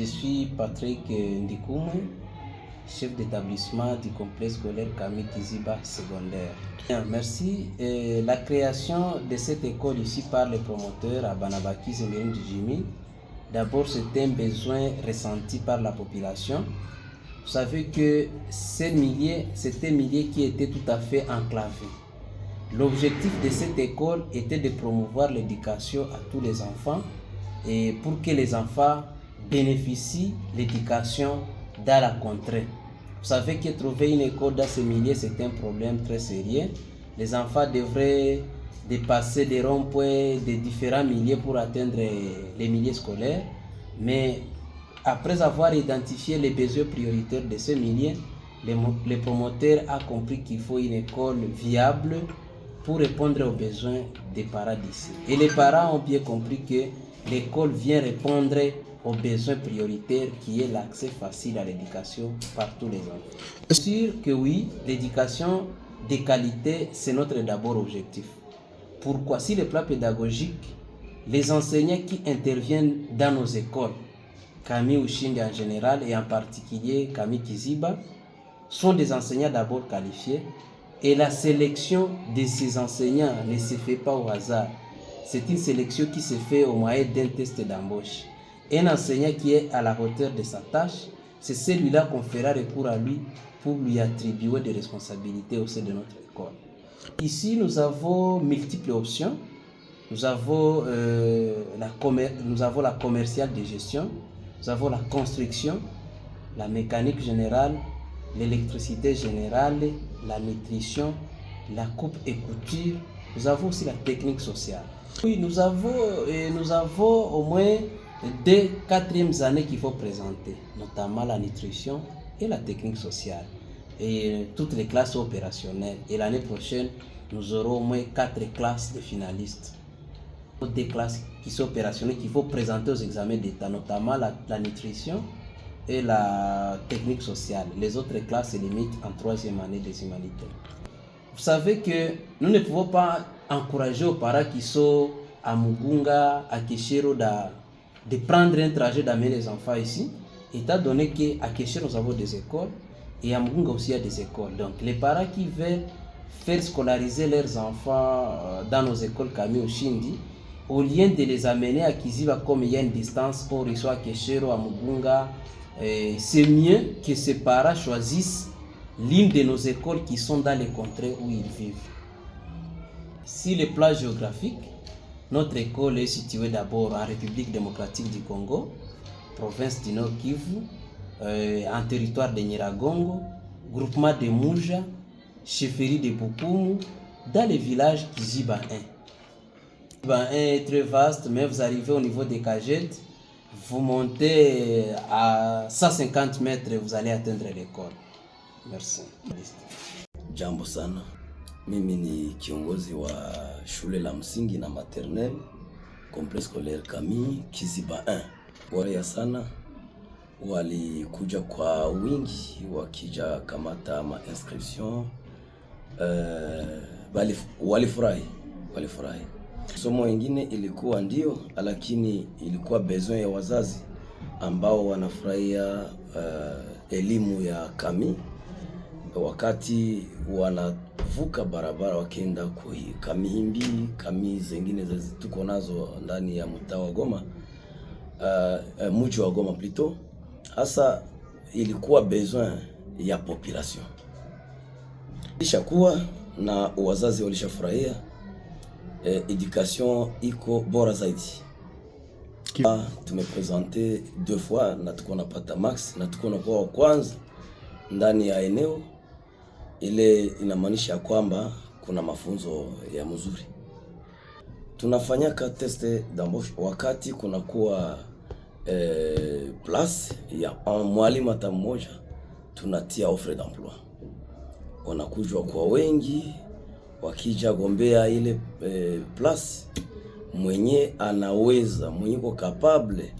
Je suis Patrick Ndikoumou, chef d'établissement du complexe scolaire Camille Kiziba secondaire. Bien, merci. La création de cette école ici par les promoteurs à Banabaki Zemerim Djimi, d'abord c'était un besoin ressenti par la population. Vous savez que c'était un milieu qui était tout à fait enclavé. L'objectif de cette école était de promouvoir l'éducation à tous les enfants et pour que les enfants bénéficient de l'éducation dans la contrée. Vous savez que trouver une école dans ce milieu, c'est un problème très sérieux. Les enfants devraient dépasser des ronds-points de différents milieux pour atteindre les milieux scolaires. Mais après avoir identifié les besoins prioritaires de ce milieu, les promoteurs ont compris qu'il faut une école viable pour répondre aux besoins des parents d'ici. Et les parents ont bien compris que l'école vient répondre aux besoins prioritaires qui est l'accès facile à l'éducation par tous les enfants. C'est sûr que oui, l'éducation de qualité, c'est notre d'abord objectif. Pourquoi? Si le plan pédagogique, les enseignants qui interviennent dans nos écoles, Camille Ushindi en général et en particulier Camille Kiziba, sont des enseignants d'abord qualifiés et la sélection de ces enseignants ne se fait pas au hasard. C'est une sélection qui se fait au moyen d'un test d'embauche. Un enseignant qui est à la hauteur de sa tâche, c'est celui-là qu'on fera recours à lui pour lui attribuer des responsabilités au sein de notre école. Ici, nous avons multiples options. Nous avons la commerciale de gestion, nous avons la construction, la mécanique générale, l'électricité générale, la nutrition, la coupe et couture. Nous avons aussi la technique sociale. Oui, nous avons au moins 2 4e années qu'il faut présenter, notamment la nutrition et la technique sociale. Et toutes les classes opérationnelles. Et l'année prochaine, nous aurons au moins 4 classes de finalistes. Des classes qui sont opérationnelles qu'il faut présenter aux examens d'État, notamment la nutrition et la technique sociale. Les autres classes se limitent en 3e année des humanités. Vous savez que nous ne pouvons pas encourager aux parents qui sont à Mugunga, à Keshero, de prendre un trajet d'amener les enfants ici, étant donné qu'à Keshero nous avons des écoles et à Mugunga aussi il y a des écoles. Donc les parents qui veulent faire scolariser leurs enfants dans nos écoles Camille Ushindi, au lieu de les amener à Kiziba comme il y a une distance, on reçoit à Keshero, à Mugunga, c'est mieux que ces parents choisissent l'une de nos écoles qui sont dans les contrées où ils vivent. Si le plan géographique, notre école est située d'abord en République démocratique du Congo, province du Nord Kivu, en territoire de Nyiragongo, groupement de Mouja, chefferie de Bukumu, dans le village Kiziba 1. Kiziba 1 est très vaste, mais vous arrivez au niveau des Cagettes, vous montez à 150 mètres et vous allez atteindre l'école. Merci. Jambo sana. Mimi ni kiongozi wa shule la msingi na maternelle complexe scolaire Camille Kiziba 1. Wale sana walikuja kwa wingi wakija kamata ma inscription, walifurahi. Somo wengine ilikuwa ndio, lakini ilikuwa besoin ya wazazi ambao wanafurahia elimu ya Camille wakati wanavuka barabara wakienda kwa Kamihimbi, Camille zingine tuko nazo ndani ya mtaa wa Goma, mji wa Goma plutôt. Hasa ilikuwa besoin ya population. Ishakuwa na wazazi walishafurahia, education iko bora zaidi. Tumepresente 2 fois na tuko napata max na tuko na kwa kwanza ndani ya eneo ile, inamaanisha kwamba kuna mafunzo ya mzuri. Tunafanyaka test d'embauche wakati kuna kuwa place ya mwalimu hata mmoja, tunatia offre d'emploi. Wanakujwa kwa wengi, wakija gombea ile place, mwenye anaweza, mwenye ko capable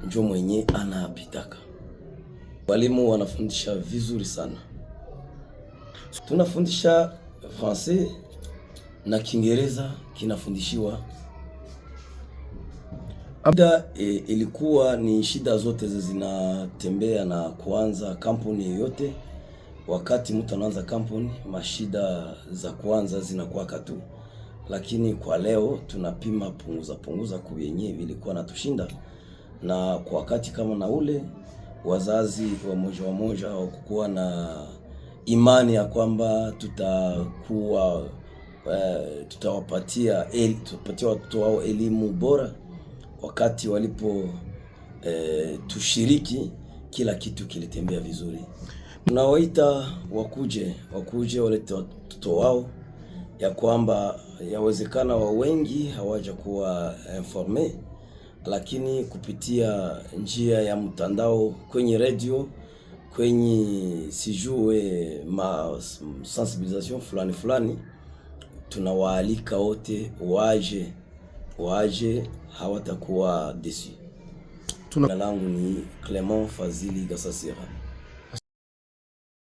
ndio mwenye anapitaka. Walimu wanafundisha vizuri sana. Tunafundisha français na Kiingereza kinafundishiwa. Shida ilikuwa ni shida zote zinatembea na kuanza kampuni yoyote. Wakati mtu anaanza kampuni, mashida za kwanza zinakuwa tu, lakini kwa leo tunapima punguza kuyenye vilikuwa natushinda, na kwa wakati kama na ule wazazi wa moja hawakuwa na imani ya kwamba tutawapatia watoto wao elimu bora. Wakati walipo tushiriki, kila kitu kilitembea vizuri. Tunawaita wakuje walete watoto wao, ya kwamba yawezekana wa wengi hawajakuwa informe, lakini kupitia njia ya mtandao, kwenye radio, kwenye sijue sensibilisation fulani, tunawaalika wote waje, hawatakuwa desu. Jina langu ni Clement Fazili Gasasira.